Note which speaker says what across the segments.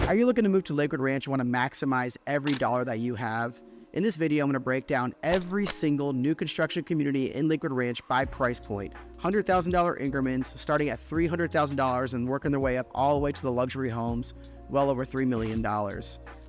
Speaker 1: Are you looking to move to Lakewood Ranch and want to maximize every dollar that you have? In this video, I'm going to break down every single new construction community in Lakewood Ranch by price point. $100,000 increments starting at $300,000 and working their way up all the way to the luxury homes, well over $3 million. Hi,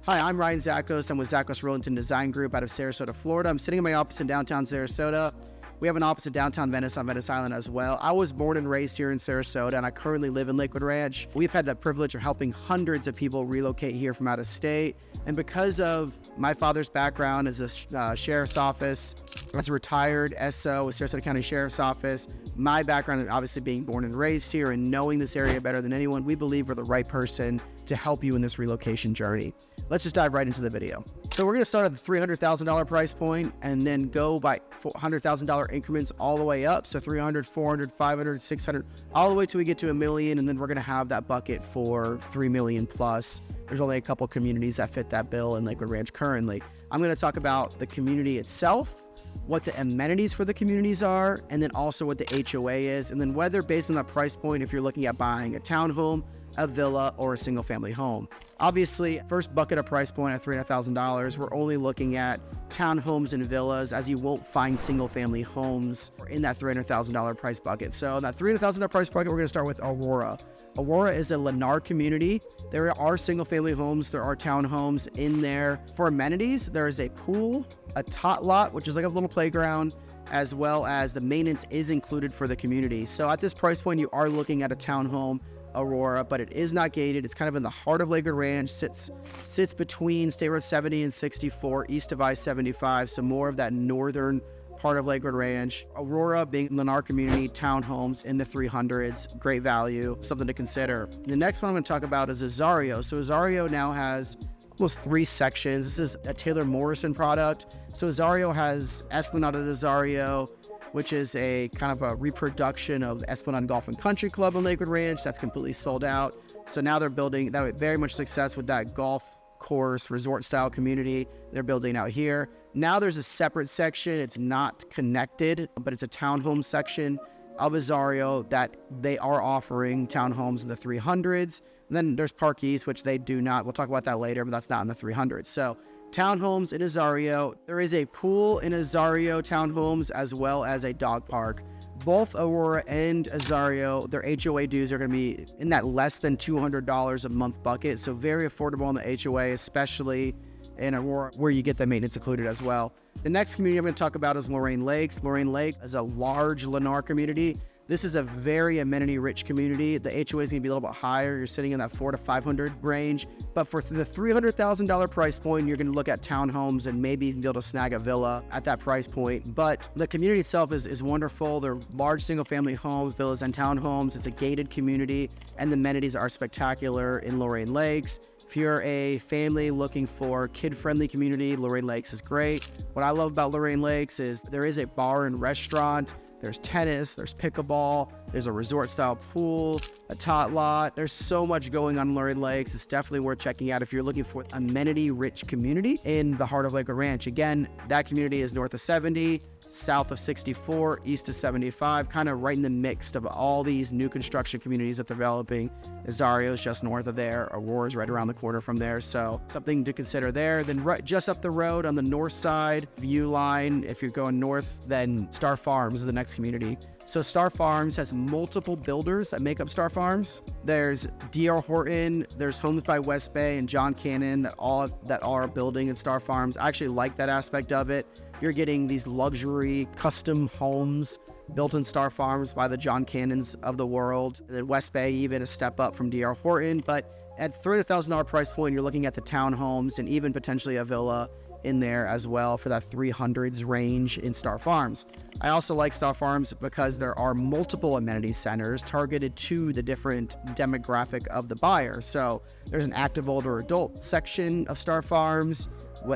Speaker 1: I'm Ryan Zachos. I'm with Zachos Realty Design Group out of Sarasota, Florida. I'm sitting in my office in downtown Sarasota. We have an office in downtown Venice on Venice Island as well. I was born and raised here in Sarasota, and I currently live in Lakewood Ranch. We've had the privilege of helping hundreds of people relocate here from out of state. And because of my father's background as a sheriff's office, as a retired SO with Sarasota County Sheriff's Office, my background obviously being born and raised here and knowing this area better than anyone, we believe we're the right person to help you in this relocation journey. Let's just dive right into the video. So we're going to start at the $300,000 price point and then go by $100,000 increments all the way up. So 300, 400, 500, 600, all the way till we get to $1 million. And then we're going to have that bucket for $3 million plus. There's only a couple communities that fit that bill in Lakewood Ranch currently. I'm going to talk about the community itself, what the amenities for the communities are, and then also what the HOA is, and then whether based on that price point, if you're looking at buying a townhome, a villa, or a single family home. Obviously, first bucket of price point at $300,000, we're only looking at townhomes and villas, as you won't find single family homes in that $300,000 price bucket. So in that $300,000 price bucket, we're going to start with Aurora. Aurora is a Lennar community. There are single family homes, there are townhomes in there. For amenities, there is a pool, a tot lot, which is like a little playground, as well as the maintenance is included for the community. So at this price point, you are looking at a townhome, Aurora, but it is not gated. It's kind of in the heart of Lakewood Ranch, sits between State Road 70 and 64, east of I-75, so more of that northern part of Lakewood Ranch. Aurora being Lennar community, townhomes in the 300s, great value, something to consider. The next one I'm going to talk about is Azario. So Azario now has almost 3 sections. This is a Taylor Morrison product. So Azario has Esplanade at Azario, which is a kind of a reproduction of Esplanade Golf and Country Club in Lakewood Ranch. That's completely sold out. So now they're building that with very much success with that golf course resort style community they're building out here. Now there's a separate section. It's not connected, but it's a townhome section of Azario that they are offering townhomes in the 300s. And then there's Park East, which they do not. We'll talk about that later, but that's not in the 300s. So townhomes in Azario. There is a pool in Azario townhomes as well as a dog park. Both Aurora and Azario, their HOA dues are going to be in that less than $200 a month bucket. So very affordable on the HOA, especially in Aurora, where you get the maintenance included as well. The next community I'm going to talk about is Lorain Lakes. Lorain Lake is a large Lennar community. This is a very amenity-rich community. The HOA is going to be a little bit higher. You're sitting in that $400 to $500 range. But for the $300,000 price point, you're going to look at townhomes and maybe even be able to snag a villa at that price point. But the community itself is wonderful. They're large single-family homes, villas, and townhomes. It's a gated community, and the amenities are spectacular in Lorain Lakes. If you're a family looking for kid-friendly community, Lorain Lakes is great. What I love about Lorain Lakes is there is a bar and restaurant. There's tennis, there's pickleball, there's a resort-style pool, a tot lot. There's so much going on in Lorain Lakes. It's definitely worth checking out if you're looking for amenity-rich community in the heart of Lakewood Ranch. Again, that community is north of 70, south of 64, east of 75, kind of right in the mix of all these new construction communities that they're developing. Azario is just north of there. Aurora is right around the corner from there, so something to consider there. Then right just up the road on the north side view line, if you're going north, then Star Farms is the next community. So Star Farms has multiple builders that make up Star Farms. There's D.R. Horton, there's Homes by West Bay and John Cannon that are building in Star Farms. I actually like that aspect of it. You're getting these luxury custom homes built in Star Farms by the John Cannons of the world. And then West Bay, even a step up from D.R. Horton. But at $300,000 price point, you're looking at the townhomes and even potentially a villa in there as well for that 300s range in Star Farms. I also like Star Farms because there are multiple amenity centers targeted to the different demographic of the buyer. So there's an active older adult section of Star Farms,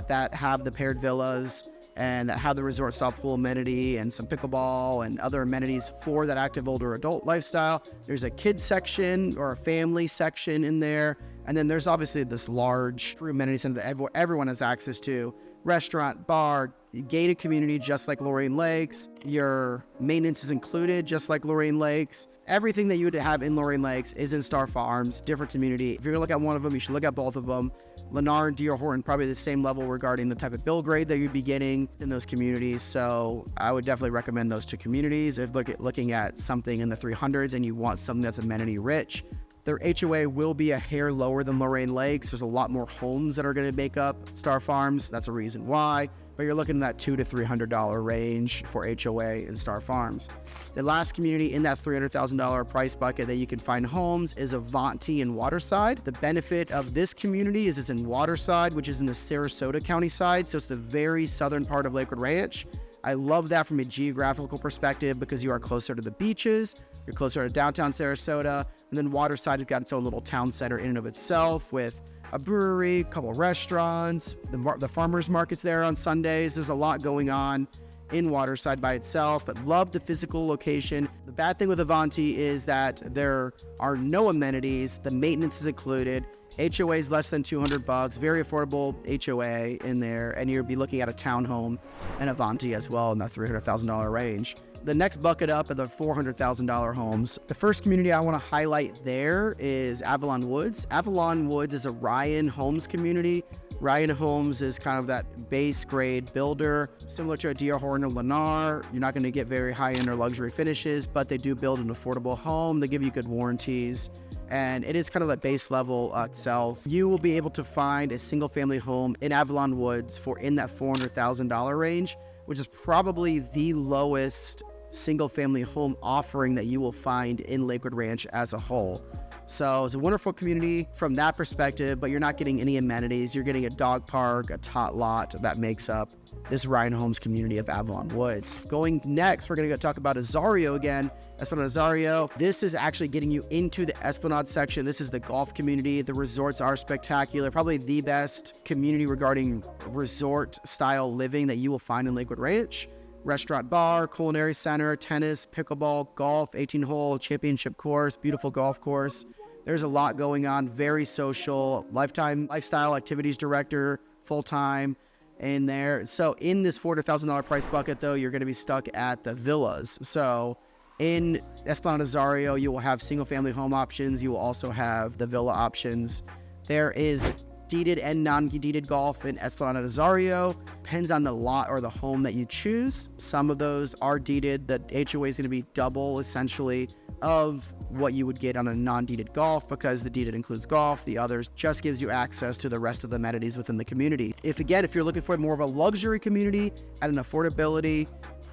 Speaker 1: that have the paired villas and that have the resort style pool amenity and some pickleball and other amenities for that active older adult lifestyle. There's a kids section or a family section in there. And then there's obviously this large true amenity center that everyone has access to. Restaurant, bar, gated community just like Lorraine Lakes. Your maintenance is included just like Lorraine Lakes. Everything that you would have in Lorraine Lakes is in Star Farms, different community. If you're gonna look at one of them, you should look at both of them. Lennar and D.R. Horton, probably the same level regarding the type of build grade that you'd be getting in those communities. So I would definitely recommend those two communities. If looking at something in the 300s and you want something that's amenity rich, their HOA will be a hair lower than Lorraine Lakes. There's a lot more homes that are going to make up Star Farms. That's a reason why. But you're looking at that $200 to $300 range for HOA and Star Farms. The last community in that $300,000 price bucket that you can find homes is Avanti in Waterside. The benefit of this community is it's in Waterside, which is in the Sarasota County side. So it's the very southern part of Lakewood Ranch. I love that from a geographical perspective because you are closer to the beaches, you're closer to downtown Sarasota, and then Waterside has got its own little town center in and of itself with a brewery, a couple of restaurants, the farmers markets there on Sundays. There's a lot going on in Waterside by itself, but love the physical location. The bad thing with Avanti is that there are no amenities. The maintenance is included. HOA is less than $200, very affordable HOA in there, and you'll be looking at a townhome and Avanti as well in that $300,000 range. The next bucket up are the $400,000 homes. The first community I want to highlight there is Avalon Woods. Avalon Woods is a Ryan Homes community. Ryan Homes is kind of that base grade builder, similar to a D.R. Horton or Lennar. You're not going to get very high-end or luxury finishes, but they do build an affordable home. They give you good warranties, and it is kind of that base level itself. You will be able to find a single-family home in Avalon Woods for in that $400,000 range, which is probably the lowest single-family home offering that you will find in Lakewood Ranch as a whole. So it's a wonderful community from that perspective, but you're not getting any amenities. You're getting a dog park, a tot lot that makes up this Ryan Homes community of Avalon Woods. Going next, we're going to go talk about Azario again. Esplanade Azario. This is actually getting you into the Esplanade section. This is the golf community. The resorts are spectacular. Probably the best community regarding resort style living that you will find in Lakewood Ranch. Restaurant, bar, culinary center, tennis, pickleball, golf, 18-hole championship course, beautiful golf course. There's a lot going on, very social, lifestyle activities director, full-time in there. So in this $400,000 price bucket, though, you're going to be stuck at the villas. So in Esplanade Azario, you will have single-family home options. You will also have the villa options. There is deeded and non-deeded golf in Esplanade Azario. Depends on the lot or the home that you choose. Some of those are deeded. The HOA is going to be double, essentially, of what you would get on a non-deeded golf because the deeded includes golf. The others just gives you access to the rest of the amenities within the community. If you're looking for more of a luxury community at an affordability,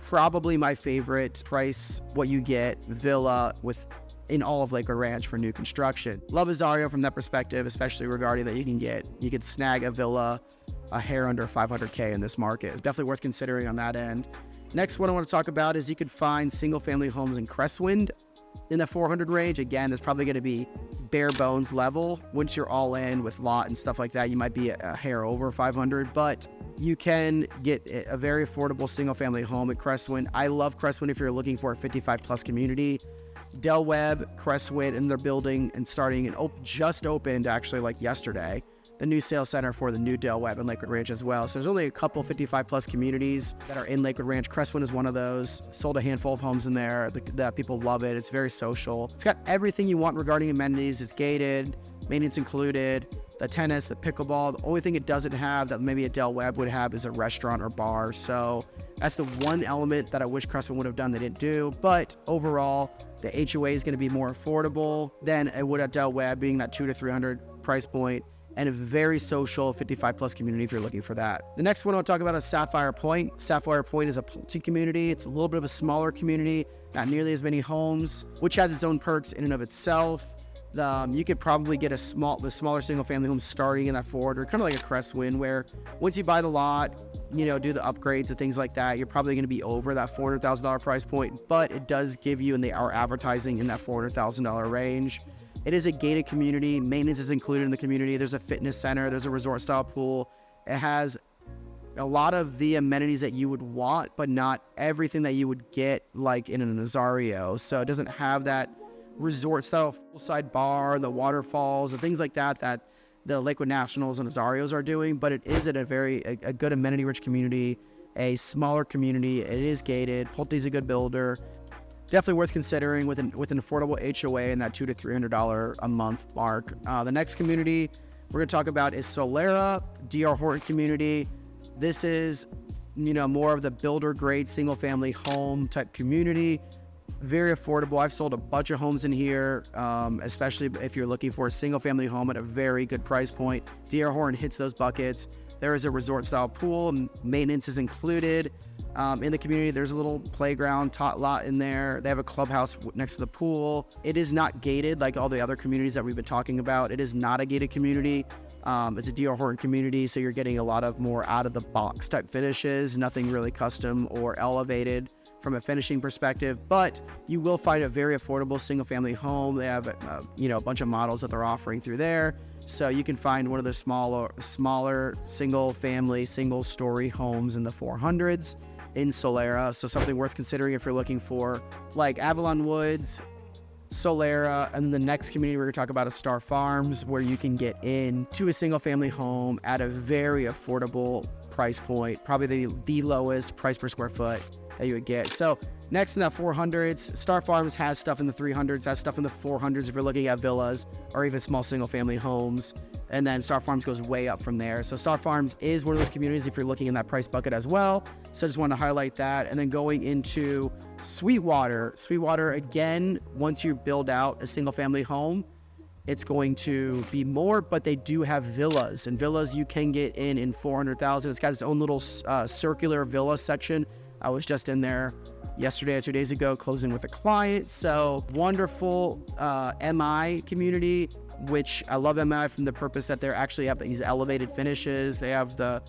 Speaker 1: probably my favorite price, what you get, villa in all of Lakewood Ranch for new construction. Love Azario from that perspective, especially regarding that you could snag a villa a hair under $500K in this market. It's definitely worth considering on that end. Next one I want to talk about is you could find single family homes in Crestwind in the 400 range. Again, it's probably going to be bare bones level. Once you're all in with lot and stuff like that, you might be a hair over 500, but you can get a very affordable single family home at Crestwind. I love Crestwind if you're looking for a 55 plus community. Del Webb, Crestwind, and they're building and starting and just opened actually like yesterday, the new sales center for the new Del Webb and Lakewood Ranch as well. So there's only a couple 55 plus communities that are in Lakewood Ranch. Crestwind is one of those. Sold a handful of homes in there. The people love it. It's very social. It's got everything you want regarding amenities. It's gated, maintenance included, the tennis, the pickleball. The only thing it doesn't have that maybe a Del Webb would have is a restaurant or bar. So that's the one element that I wish Crestwind would have done they didn't do. But overall, the HOA is going to be more affordable than it would at Del Webb, being that $200 to $300 price point, and a very social 55 plus community if you're looking for that. The next one I'll talk about is Sapphire Point. Sapphire Point is a Pulte community. It's a little bit of a smaller community, not nearly as many homes, which has its own perks in and of itself. You could probably get the smaller single family homes starting in that 400, kind of like a Crestwind, where once you buy the lot, do the upgrades and things like that, you're probably going to be over that $400,000 price point, but it does give you, and they are advertising in that $400,000 range. It is a gated community. Maintenance is included in the community. There's a fitness center. There's a resort style pool. It has a lot of the amenities that you would want, but not everything that you would get like in an Azario. So it doesn't have that resort style full-side bar, the waterfalls, and things like that the Lakewood Nationals and Azarios are doing, but it is at a good amenity-rich community. a smaller community. It is gated. Pulte's a good builder. Definitely worth considering with an affordable HOA in that $200 to $300 a month mark. The next community we're going to talk about is Solera, D.R. Horton community. This is, more of the builder grade single family home type community. Very affordable. I've sold a bunch of homes in here, especially if you're looking for a single family home at a very good price point. D.R. Horton hits those buckets. There is a resort style pool. Maintenance is included. In the community, there's a little playground, tot lot in there. They have a clubhouse next to the pool. It is not gated like all the other communities that we've been talking about. It is not a gated community. It's a D.R. Horton community, so you're getting a lot of more out of the box type finishes, nothing really custom or elevated from a finishing perspective, but you will find a very affordable single family home. They have a bunch of models that they're offering through there. So you can find one of the smaller single family, single story homes in the 400s in Solera. So something worth considering if you're looking for like Avalon Woods, Solera, and the next community we're going to talk about is Star Farms, where you can get into a single family home at a very affordable price point, probably the lowest price per square foot that you would get. So next in that 400s, Star Farms has stuff in the 300s, has stuff in the 400s if you're looking at villas or even small single family homes. And then Star Farms goes way up from there. So Star Farms is one of those communities if you're looking in that price bucket as well. So I just want to highlight that. And then going into Sweetwater. Sweetwater, again, once you build out a single family home, it's going to be more, but they do have villas. And villas you can get in 400,000. It's got its own little circular villa section. I was just in there yesterday or 2 days ago closing with a client. So wonderful MI community, which I love MI from the purpose that they actually have these elevated finishes. They have the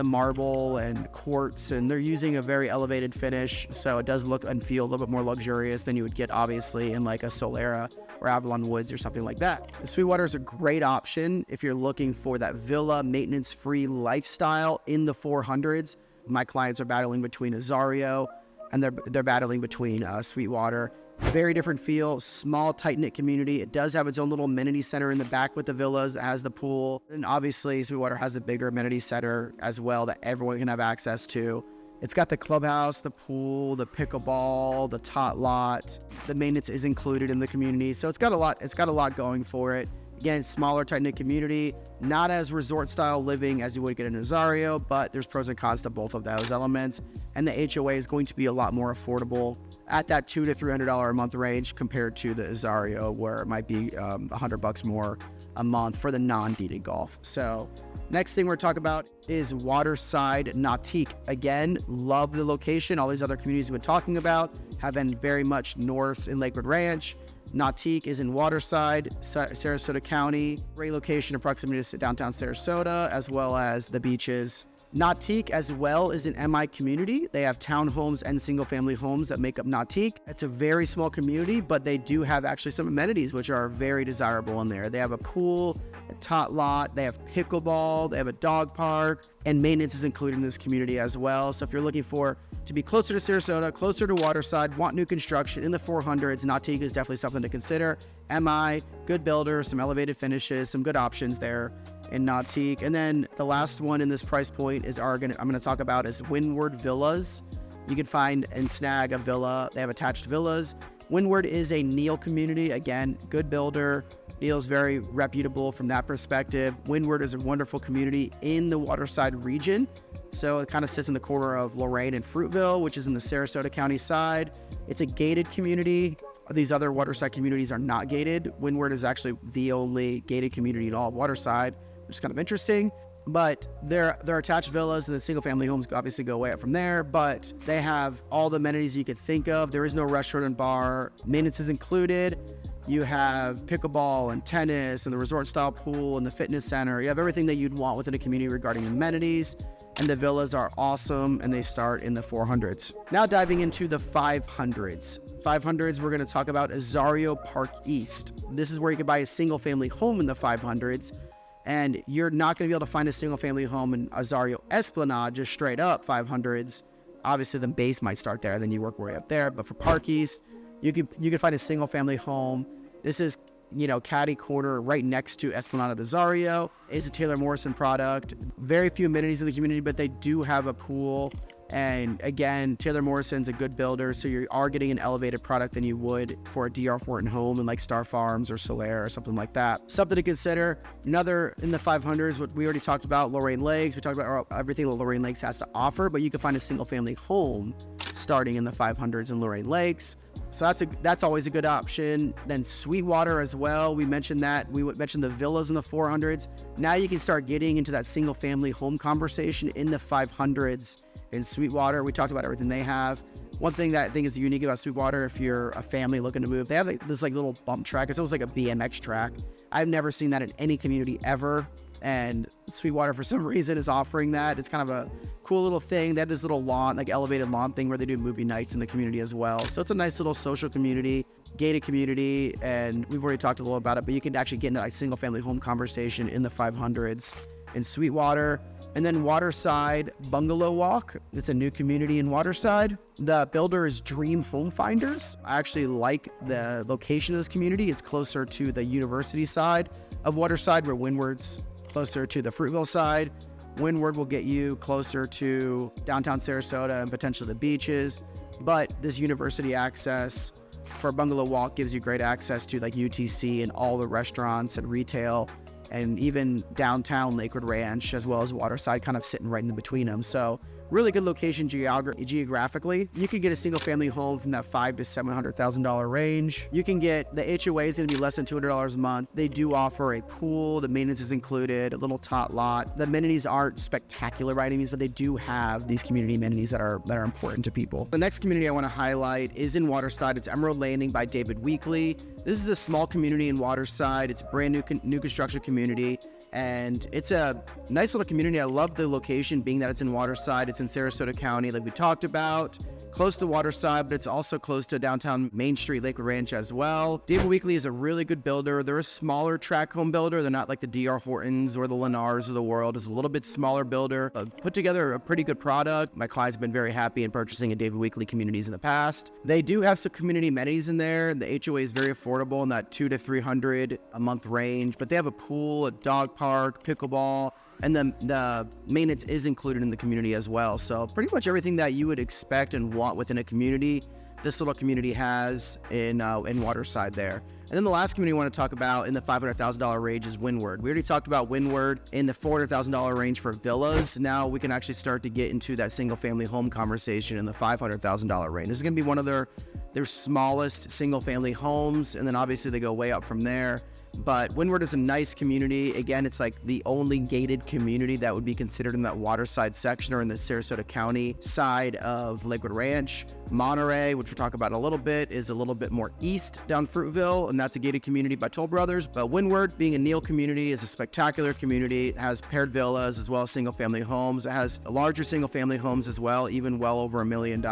Speaker 1: marble and quartz, and they're using a very elevated finish. So it does look and feel a little bit more luxurious than you would get obviously in like a Solera or Avalon Woods or something like that. Sweetwater is a great option if you're looking for that villa maintenance-free lifestyle in the 400s. My clients are battling between Azario and they're battling between Sweetwater. Very different feel, small, tight-knit community. It does have its own little amenity center in the back with the villas. It has the pool. And obviously, Sweetwater has a bigger amenity center as well that everyone can have access to. It's got the clubhouse, the pool, the pickleball, the tot lot. The maintenance is included in the community. So it's got a lot going for it. Again, smaller, tight-knit community, not as resort-style living as you would get in Azario, but there's pros and cons to both of those elements. And the HOA is going to be a lot more affordable at that $200 to $300 a month range compared to the Azario, where it might be $100 more a month for the non-deeded golf. So next thing we're talking about is Waterside Manatee. Again, love the location. All these other communities we've been talking about have been very much north in Lakewood Ranch. Manatee is in Waterside, Sarasota County. Great location in proximity to downtown Sarasota, as well as the beaches. Manatee as well is an MI community. They have townhomes and single family homes that make up Manatee. It's a very small community, but they do have actually some amenities which are very desirable in there. They have a pool, a tot lot, they have pickleball, they have a dog park, and maintenance is included in this community as well. So if you're looking to be closer to Sarasota, closer to Waterside, want new construction in the 400s, Manatee is definitely something to consider. MI, good builder, some elevated finishes, some good options there in Manatee. And then the last one in this price point is I'm going to talk about is Windward Villas. You can find and snag a villa. They have attached villas. Windward is a Neil community. Again, good builder. Neil's very reputable from that perspective. Windward is a wonderful community in the Waterside region. So it kind of sits in the corner of Lorain and Fruitville, which is in the Sarasota County side. It's a gated community. These other Waterside communities are not gated. Windward is actually the only gated community in all of Waterside, which is kind of interesting. But their attached villas and the single family homes obviously go way up from there, but they have all the amenities you could think of. There is no restaurant and bar. Maintenance is included. You have pickleball and tennis and the resort style pool and the fitness center. You have everything that you'd want within a community regarding amenities. And the villas are awesome, and they start in the 400s. Now diving into the 500s. 500s, we're going to talk about Azario Park East. This is where you can buy a single family home in the 500s. And you're not going to be able to find a single family home in Azario Esplanade, just straight up 500s. Obviously, the base might start there, then you work your way up there. But for Park East, you can find a single family home. This is, catty corner right next to Esplanade Azario. It's a Taylor Morrison product. Very few amenities in the community, but they do have a pool And again, Taylor Morrison's a good builder, so you are getting an elevated product than you would for a D.R. Horton home in like Star Farms or Solaire or something like that. Something to consider. Another in the 500s, what we already talked about, Lorraine Lakes. We talked about everything that Lorraine Lakes has to offer, but you can find a single family home starting in the 500s in Lorraine Lakes. So that's always a good option. Then Sweetwater as well. We mentioned that. We mentioned the villas in the 400s. Now you can start getting into that single family home conversation in the 500s. In Sweetwater, we talked about everything they have. One thing that I think is unique about Sweetwater, if you're a family looking to move, they have like this like little bump track. It's almost like a BMX track. I've never seen that in any community ever. And Sweetwater, for some reason, is offering that. It's kind of a cool little thing. They have this little lawn, like elevated lawn thing where they do movie nights in the community as well. So it's a nice little social community, gated community, and we've already talked a little about it, but you can actually get into like single family home conversation in the 500s in Sweetwater. And then Waterside Bungalow Walk. It's a new community in Waterside. The builder is Dream Home Finders. I actually like the location of this community. It's closer to the university side of Waterside, where Windward's closer to the Fruitville side. Windward will get you closer to downtown Sarasota and potentially the beaches. But this university access for Bungalow Walk gives you great access to like UTC and all the restaurants and retail, and even downtown Lakewood Ranch, as well as Waterside, kind of sitting right in between them. So really good location geographically. You can get a single family home from that $500,000 to $700,000 range. You can get, the HOA is gonna be less than $200 a month. They do offer a pool, the maintenance is included, a little tot lot. The amenities aren't spectacular by any means, but they do have these community amenities that are important to people. The next community I wanna highlight is in Waterside. It's Emerald Landing by David Weekley. This is a small community in Waterside. It's a brand new construction community. And it's a nice little community. I love the location, being that it's in Waterside. It's in Sarasota County, like we talked about. Close to Waterside, but it's also close to downtown Main Street, Lakewood Ranch as well. David Weekley is a really good builder. They're a smaller tract home builder. They're not like the D.R. Hortons or the Lennars of the world. It's a little bit smaller builder. Put together a pretty good product. My clients have been very happy in purchasing in David Weekley communities in the past. They do have some community amenities in there. The HOA is very affordable in that $200 to $300 a month range, but they have a pool, a dog park, pickleball, and the maintenance is included in the community as well. So pretty much everything that you would expect and want within a community, this little community has in Waterside there. And then the last community I want to talk about in the $500,000 range is Windward. We already talked about Windward in the $400,000 range for villas. Now we can actually start to get into that single family home conversation in the $500,000 range. This is going to be one of their smallest single family homes, and then obviously they go way up from there. But Windward is a nice community. Again, it's like the only gated community that would be considered in that Waterside section or in the Sarasota County side of Lakewood Ranch. Monterey, which we'll talk about in a little bit, is a little bit more east down Fruitville, and that's a gated community by Toll Brothers. But Windward, being a Neal community, is a spectacular community. It has paired villas as well as single family homes. It has larger single family homes as well, even well over $1 million.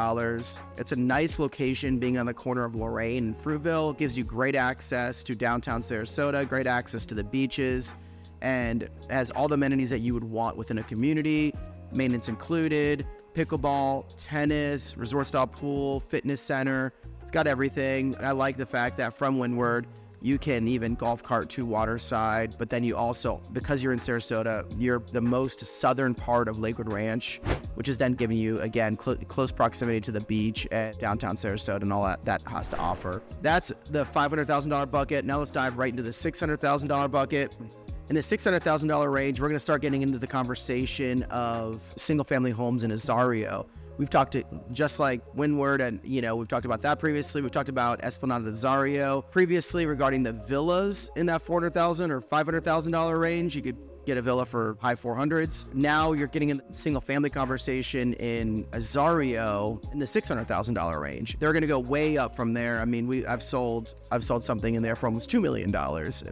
Speaker 1: It's a nice location, being on the corner of Lorraine and Fruitville. It gives you great access to downtown Sarasota, great access to the beaches, and has all the amenities that you would want within a community, maintenance included, pickleball, tennis, resort style pool, fitness center. It's got everything. And I like the fact that from Windward, you can even golf cart to Waterside, but then you also, because you're in Sarasota, you're the most southern part of Lakewood Ranch, which is then giving you, again, close proximity to the beach at downtown Sarasota and all that has to offer. That's the $500,000 bucket. Now let's dive right into the $600,000 bucket. In the $600,000 range, we're going to start getting into the conversation of single family homes in Azario. We've talked to, just like Windward, and we've talked about that previously. We've talked about Esplanade Azario previously regarding the villas in that $400,000 or $500,000 range. You could get a villa for high 400s. Now you're getting a single family conversation in Azario in the $600,000 range. They're going to go way up from there. I mean, I've sold something in there for almost $2 million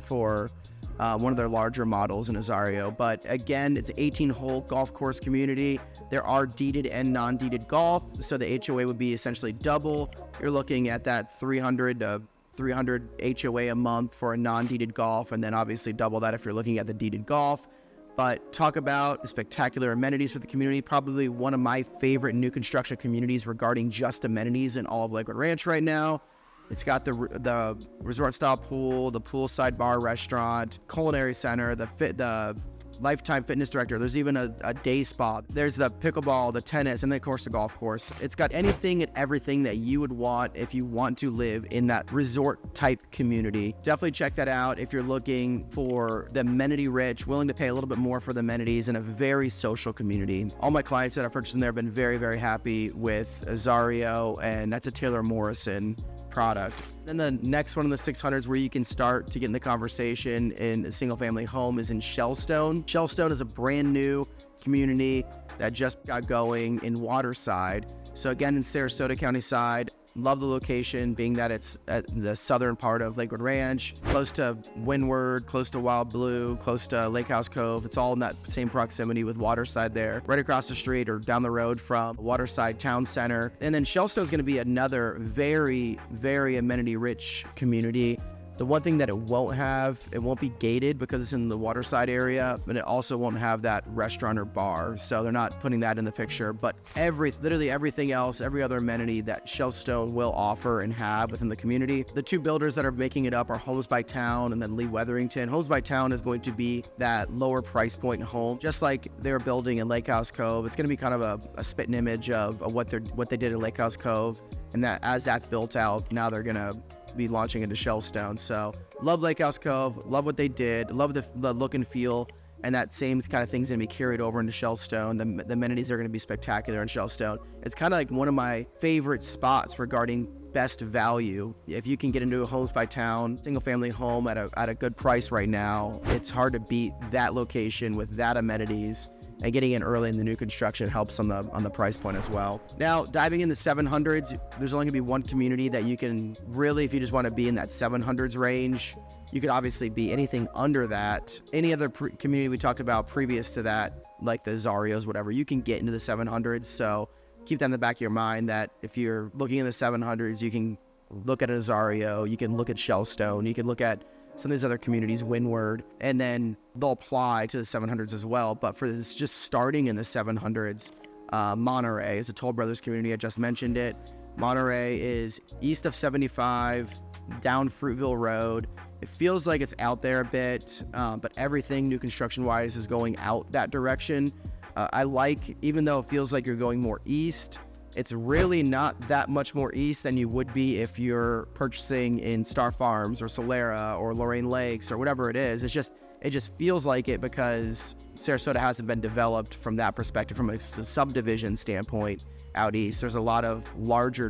Speaker 1: for one of their larger models in Azario. But again, it's an 18-hole golf course community. There are deeded and non-deeded golf, so the HOA would be essentially double. You're looking at that $300 HOA a month for a non-deeded golf, and then obviously double that if you're looking at the deeded golf. But talk about the spectacular amenities for the community. Probably one of my favorite new construction communities regarding just amenities in all of Lakewood Ranch right now. It's got the resort style pool, the poolside bar restaurant, culinary center, the lifetime fitness director. There's even a day spa. There's the pickleball, the tennis, and then of course the golf course. It's got anything and everything that you would want if you want to live in that resort type community. Definitely check that out if you're looking for the amenity rich, willing to pay a little bit more for the amenities in a very social community. All my clients that are purchasing there have been very, very happy with Azario, and that's a Taylor Morrison product. Then the next one in the 600s where you can start to get in the conversation in a single family home is in Shellstone. Shellstone is a brand new community that just got going in Waterside. So again, in Sarasota County side. Love the location, being that it's at the southern part of Lakewood Ranch, close to Windward, close to Wild Blue, close to Lake House Cove. It's all in that same proximity with Waterside there, right across the street or down the road from Waterside Town Center. And then Shellstone is going to be another very, very amenity-rich community. The one thing that it won't be gated because it's in the Waterside area, but it also won't have that restaurant or bar. So they're not putting that in the picture, but literally everything else, every other amenity that Shellstone will offer and have within the community. The two builders that are making it up are Homes by Town and then Lee Weatherington. Homes by Town is going to be that lower price point home, just like they're building in Lake House Cove. It's going to be kind of a spitting image of what they did in Lake House Cove. And that as that's built out, now they're going to be launching into Shellstone. So love Lake House Cove, love what they did, love the look and feel, and that same kind of thing's gonna be carried over into Shellstone. The amenities are gonna be spectacular in Shellstone. It's kind of like one of my favorite spots regarding best value. If you can get into a Homes by Town single family home at a good price right now, it's hard to beat that location with that amenities. And getting in early in the new construction helps on the price point as well. Now, diving in the 700s, there's only gonna be one community that you can really, if you just wanna be in that 700s range, you could obviously be anything under that. Any other community we talked about previous to that, like the Zarios, whatever, you can get into the 700s. So keep that in the back of your mind that if you're looking in the 700s, you can look at a Zario, you can look at Shellstone, you can look at some of these other communities, Windward, and then they'll apply to the 700s as well. But for this, just starting in the 700s, Monterey is a Toll Brothers community. I just mentioned it. Monterey is east of 75, down Fruitville Road. It feels like it's out there a bit, but everything new construction-wise is going out that direction. Even though it feels like you're going more east, it's really not that much more east than you would be if you're purchasing in Star Farms or Solera or Lorain Lakes or whatever it is. It just feels like it because Sarasota hasn't been developed from that perspective, from a subdivision standpoint out east. There's a lot of larger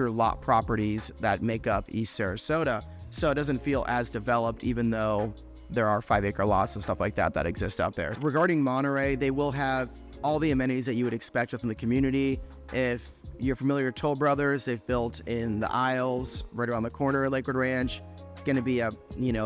Speaker 1: lot properties that make up East Sarasota. So it doesn't feel as developed, even though there are 5-acre lots and stuff like that that exist out there. Regarding Monterey, they will have all the amenities that you would expect within the community. If you're familiar with Toll Brothers, they've built in the Isles right around the corner of Lakewood Ranch. It's going to be a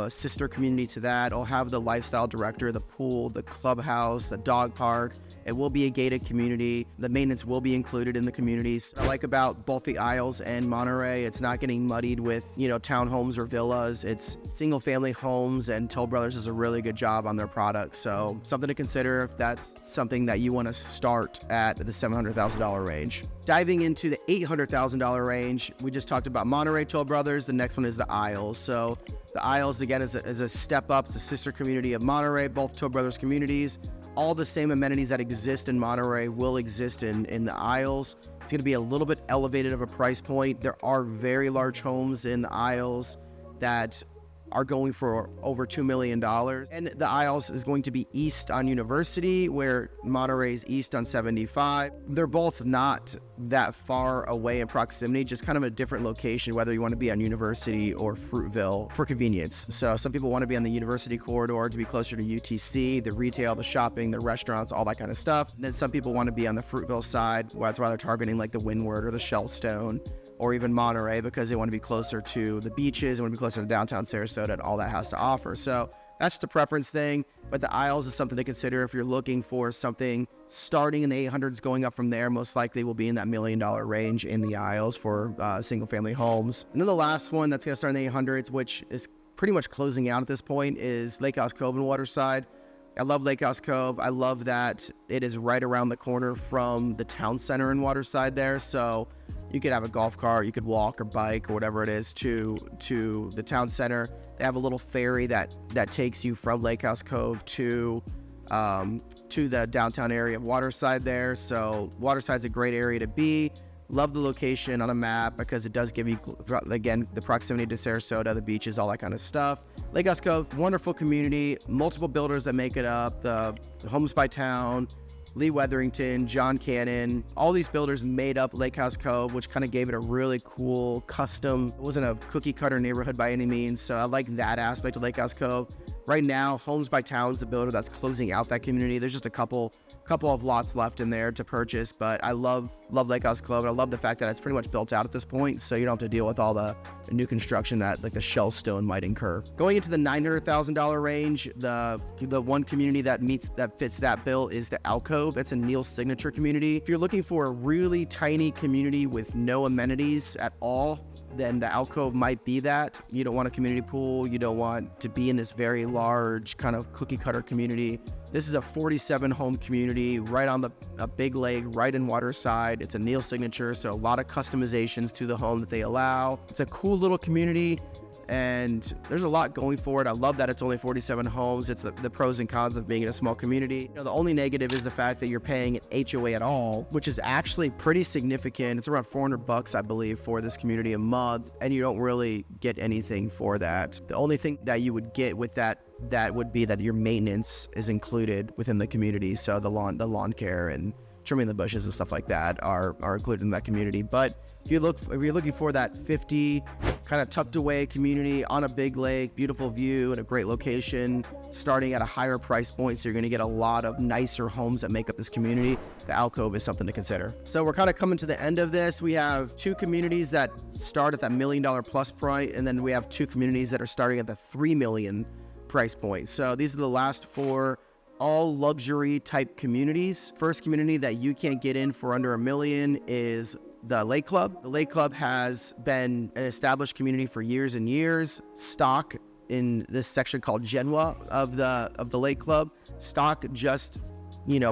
Speaker 1: sister community to that. It'll have the lifestyle director, the pool, the clubhouse, the dog park. It will be a gated community. The maintenance will be included in the communities. What I like about both the Isles and Monterey, it's not getting muddied with, townhomes or villas. It's single family homes, and Toll Brothers does a really good job on their products. So something to consider if that's something that you want to start at the $700,000 range. Diving into the $800,000 range, we just talked about Monterey, Toll Brothers. The next one is the Isles. So the Isles, again, is a step up. It's a sister community of Monterey, both Toll Brothers communities. All the same amenities that exist in Monterey will exist in the Isles. It's going to be a little bit elevated of a price point. There are very large homes in the Isles that are going for over $2 million. And the Isles is going to be east on University, where Monterey's east on 75. They're both not that far away in proximity, just kind of a different location, whether you want to be on University or Fruitville for convenience. So some people want to be on the University corridor to be closer to UTC, the retail, the shopping, the restaurants, all that kind of stuff. And then some people want to be on the Fruitville side. That's why they're targeting like the Windward or the Shellstone, or even Monterey, because they want to be closer to the beaches, they want to be closer to downtown Sarasota and all that has to offer. So that's the preference thing, but the Isles is something to consider if you're looking for something starting in the 800s, going up from there. Most likely will be in that $1 million range in the Isles for single family homes. And then the last one that's going to start in the 800s, which is pretty much closing out at this point, is Lake House Cove and Waterside. I love Lake House Cove. I love that it is right around the corner from the town center in Waterside there. So You could have a golf cart, you could walk or bike or whatever it is to the town center. They have a little ferry that takes you from Lake House Cove to the downtown area of Waterside there. So Waterside's a great area to be. Love the location on a map because it does give you, again, the proximity to Sarasota, the beaches, all that kind of stuff. Lake House Cove, wonderful community, multiple builders that make it up, the Homes by Town, Lee Weatherington, John Cannon, all these builders made up Lake House Cove, which kind of gave it a really cool custom. It wasn't a cookie cutter neighborhood by any means, so I like that aspect of Lake House Cove. Right now, Homes by Town's the builder that's closing out that community. There's just a couple of lots left in there to purchase, but I love Lake House Cove, and I love the fact that it's pretty much built out at this point, so you don't have to deal with all the new construction that like the shell stone might incur. Going into the $900,000 range, the one community that fits that bill is the Alcove. It's a Neil signature community. If you're looking for a really tiny community with no amenities at all, then the Alcove might be that. You don't want a community pool. You don't want to be in this very large kind of cookie cutter community. This is a 47 home community right on a big lake, right in Waterside. It's a Neil signature, so a lot of customizations to the home that they allow. It's a cool little community, and there's a lot going for it. I love that it's only 47 homes. It's the pros and cons of being in a small community. The only negative is the fact that you're paying an HOA at all, which is actually pretty significant. It's around $400, I believe, for this community a month, and you don't really get anything for that. The only thing that you would get with that would be that your maintenance is included within the community. So the lawn care and trimming the bushes and stuff like that are included in that community. But if you're looking for that 50 kind of tucked away community on a big lake, beautiful view and a great location, starting at a higher price point, so you're going to get a lot of nicer homes that make up this community, the Alcove is something to consider. So we're kind of coming to the end of this. We have two communities that start at that $1 million plus price, and then we have two communities that are starting at the $3 million price point. So these are the last four all luxury type communities. First community that you can't get in for under $1 million is the Lake Club. The Lake Club has been an established community for years and years. Stock in this section called Genoa of the Lake Club. Stock just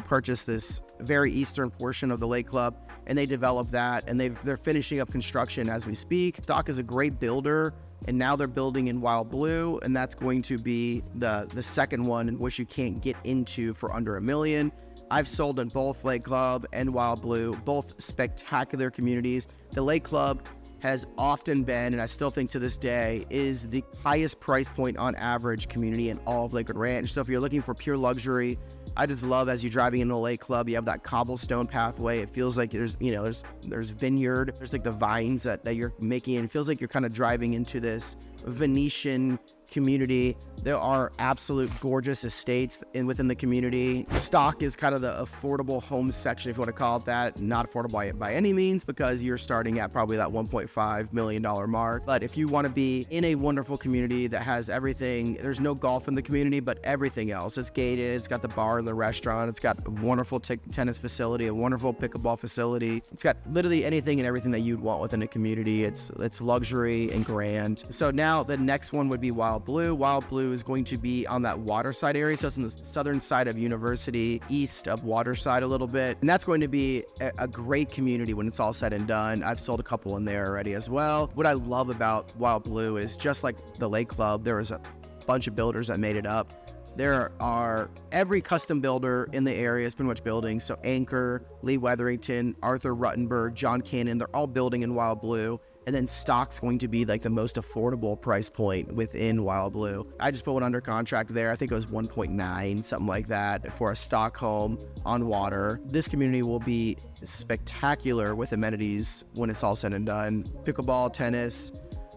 Speaker 1: purchased this very eastern portion of the Lake Club, and they developed that, and they're finishing up construction as we speak. Stock is a great builder, and now they're building in Wild Blue, and that's going to be the second one in which you can't get into for under $1 million. I've sold in both Lake Club and Wild Blue, both spectacular communities. The Lake Club has often been, and I still think to this day, is the highest price point on average community in all of Lakewood Ranch. So if you're looking for pure luxury, I just love as you're driving into a Lake Club, you have that cobblestone pathway. It feels like there's vineyard. There's like the vines that you're making, and it feels like you're kind of driving into this Venetian community. There are absolute gorgeous estates within the community. Stock is kind of the affordable home section, if you want to call it that. Not affordable by any means, because you're starting at probably that $1.5 million mark. But if you want to be in a wonderful community that has everything, there's no golf in the community, but everything else. It's gated, it's got the bar and the restaurant, it's got a wonderful tennis facility, a wonderful pickleball facility. It's got literally anything and everything that you'd want within a community. It's luxury and grand. So now the next one would be Wild Blue. Wild Blue is going to be on that Waterside area, so it's on the southern side of University, east of Waterside a little bit, and that's going to be a great community when it's all said and done. I've sold a couple in there already as well. What I love about Wild Blue is, just like the Lake Club, there was a bunch of builders that made it up. There are every custom builder in the area is pretty much building. So Anchor, Lee Weatherington, Arthur Ruttenberg, John Cannon, they're all building in Wild Blue. And then Stock's going to be like the most affordable price point within Wild Blue. I just put one under contract there. I think it was 1.9, something like that, for a stock home on water. This community will be spectacular with amenities when it's all said and done. Pickleball, tennis,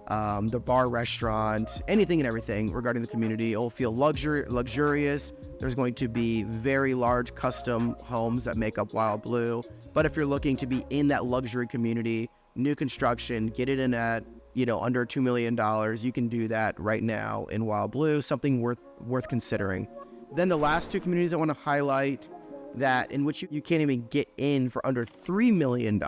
Speaker 1: the bar, restaurant, anything and everything regarding the community. It'll feel luxurious. There's going to be very large custom homes that make up Wild Blue. But if you're looking to be in that luxury community, new construction, get it in at under $2 million, you can do that right now in Wild Blue. Something worth considering. Then the last two communities I want to highlight, that in which you can't even get in for under $3 million,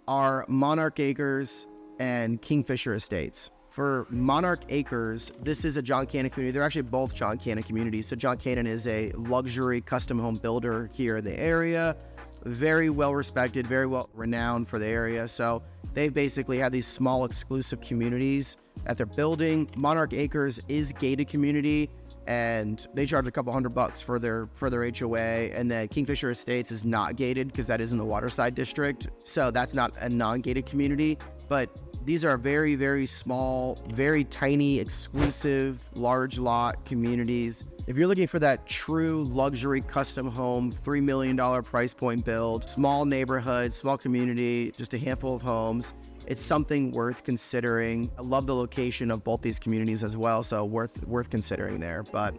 Speaker 1: are Monarch Acres and Kingfisher Estates. For Monarch Acres, this is a John Cannon community. They're actually both John Cannon communities. So John Cannon is a luxury custom home builder here in the area. very well respected, very well renowned for the area. So they've basically had these small exclusive communities that they're building. Monarch Acres is gated community, and they charge a couple $100 for their HOA. And then Kingfisher Estates is not gated because that is in the Waterside District. So that's not a non-gated community, but these are very, very small, very tiny, exclusive, large lot communities. If you're looking for that true luxury custom home, $3 million price point build, small neighborhood, small community, just a handful of homes, it's something worth considering. I love the location of both these communities as well, so worth considering there. But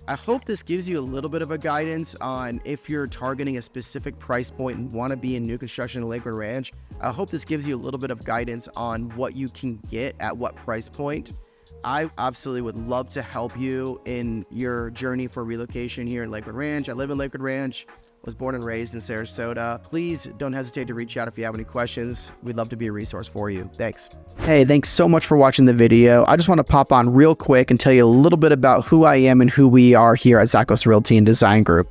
Speaker 1: I hope this gives you a little bit of a guidance on if you're targeting a specific price point and want to be in new construction in Lakewood Ranch. I hope this gives you a little bit of guidance on what you can get at what price point. I absolutely would love to help you in your journey for relocation here in Lakewood Ranch. I live in Lakewood Ranch, was born and raised in Sarasota. Please don't hesitate to reach out if you have any questions. We'd love to be a resource for you. Thanks. Hey, thanks so much for watching the video. I just want to pop on real quick and tell you a little bit about who I am and who we are here at Zachos Realty Design Group.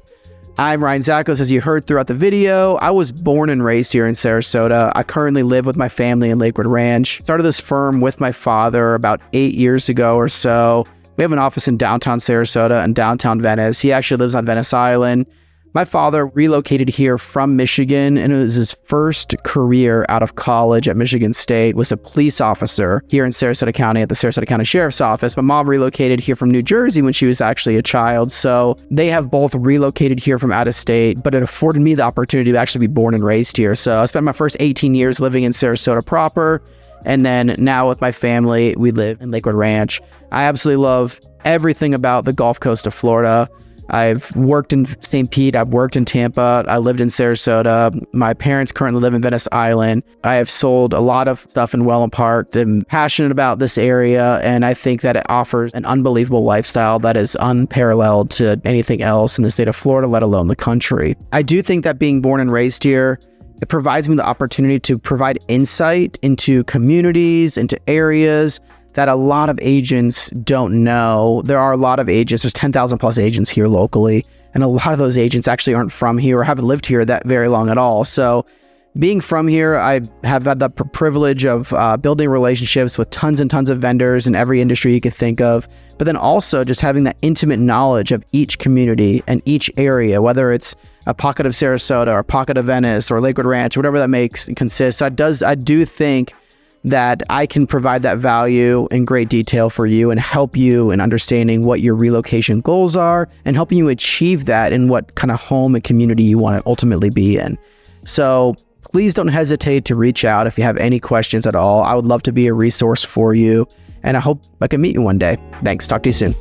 Speaker 1: I'm Ryan Zachos, as you heard throughout the video. I was born and raised here in Sarasota. I currently live with my family in Lakewood Ranch. Started this firm with my father about 8 years ago or so. We have an office in downtown Sarasota and downtown Venice. He actually lives on Venice Island. My father relocated here from Michigan, and it was his first career out of college at Michigan State, was a police officer here in Sarasota County at the Sarasota County Sheriff's Office. My mom relocated here from New Jersey when she was actually a child, so they have both relocated here from out of state, but it afforded me the opportunity to actually be born and raised here. So I spent my first 18 years living in Sarasota proper, and then now with my family, we live in Lakewood Ranch. I absolutely love everything about the Gulf Coast of Florida. I've worked in St. Pete, I've worked in Tampa, I lived in Sarasota. My parents currently live in Venice Island. I have sold a lot of stuff in Welland Park. I'm passionate about this area, and I think that it offers an unbelievable lifestyle that is unparalleled to anything else in the state of Florida, let alone the country. I do think that being born and raised here, it provides me the opportunity to provide insight into communities, into areas that a lot of agents don't know. There are a lot of agents, there's 10,000 plus agents here locally, and a lot of those agents actually aren't from here or haven't lived here that very long at all. So being from here, I have had the privilege of building relationships with tons and tons of vendors in every industry you could think of, but then also just having that intimate knowledge of each community and each area, whether it's a pocket of Sarasota or a pocket of Venice or Lakewood Ranch, whatever that consists. So I do think that I can provide that value in great detail for you and help you in understanding what your relocation goals are and helping you achieve that in what kind of home and community you want to ultimately be in. So please don't hesitate to reach out if you have any questions at all. I would love to be a resource for you, and I hope I can meet you one day. Thanks. Talk to you soon.